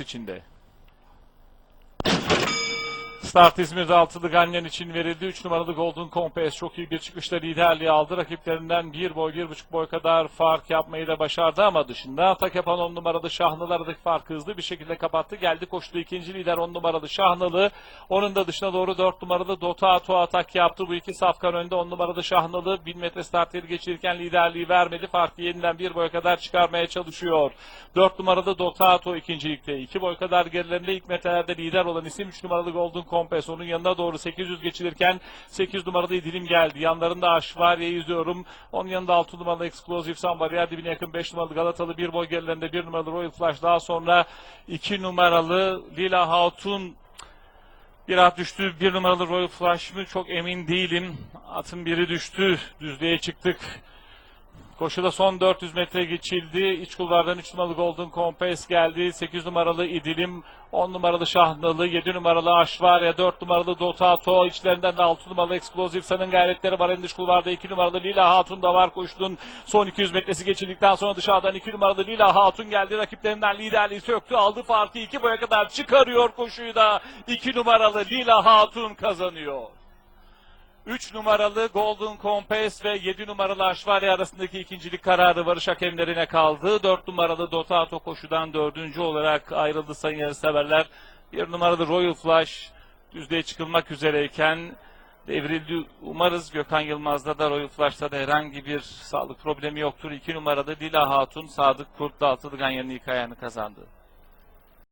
içinde. Start İzmir'de altılı Ganyan için verildi. 3 numaralı Golden Compass çok iyi bir çıkışla liderliği aldı. Rakiplerinden 1 boy, 1,5 boy kadar fark yapmayı da başardı ama dışında atak yapan 10 numaralı Şahnalı aradaki farkı hızlı bir şekilde kapattı. Geldi koştu ikinci lider 10 numaralı Şahnalı. Onun da dışına doğru 4 numaralı Dotato atak yaptı. Bu iki safkan önde 10 numaralı Şahnalı 1000 metre start yeri geçirirken liderliği vermedi. Farkı yeniden 1 boy kadar çıkarmaya çalışıyor. 4 numaralı Dotato ikincilikte. 2 boy kadar gerilerinde ilk metrelerde lider olan isim 3 numaralı Golden Compass. Onun yanına doğru 800 geçilirken 8 numaralı dilim geldi. Yanlarında Aşvarya izliyorum. Onun yanında 6 numaralı Explosive Sun var. Yer dibine yakın 5 numaralı Galatalı. 1 boy gerilerinde 1 numaralı Royal Flash. Daha sonra 2 numaralı Lila Hatun bir at düştü. 1 numaralı Royal Flash mı? Çok emin değilim. Atın biri düştü. Düzlüğe çıktık. Koşuda son 400 metre geçildi. İç kulvardan 3 numaralı Golden Compass geldi. 8 numaralı İdilim, 10 numaralı Şahnalı, 7 numaralı Aşvarya, 4 numaralı Dotato. İçlerinden de 6 numaralı Explosive Sun'ın gayretleri var. En dış kulvarda 2 numaralı Lila Hatun da var koştunun. Son 200 metresi geçildikten sonra dışarıdan 2 numaralı Lila Hatun geldi. Rakiplerinden liderliği söktü. Aldı farkı 2 boya kadar çıkarıyor koşuyu da. 2 numaralı Lila Hatun kazanıyor. 3 numaralı Golden Compass ve 7 numaralı Aşvarya arasındaki ikincilik kararı varış hakemlerine kaldı. 4 numaralı Dotato koşudan 4. olarak ayrıldı sayın yarışseverler. 1 numaralı Royal Flash düzlüğe çıkılmak üzereyken devrildi. Umarız Gökhan Yılmaz'da da Royal Flash'ta da herhangi bir sağlık problemi yoktur. 2 numaralı Lila Hatun Sadık Kurt'la altılı Ganyan'ın ilk ayağını kazandı.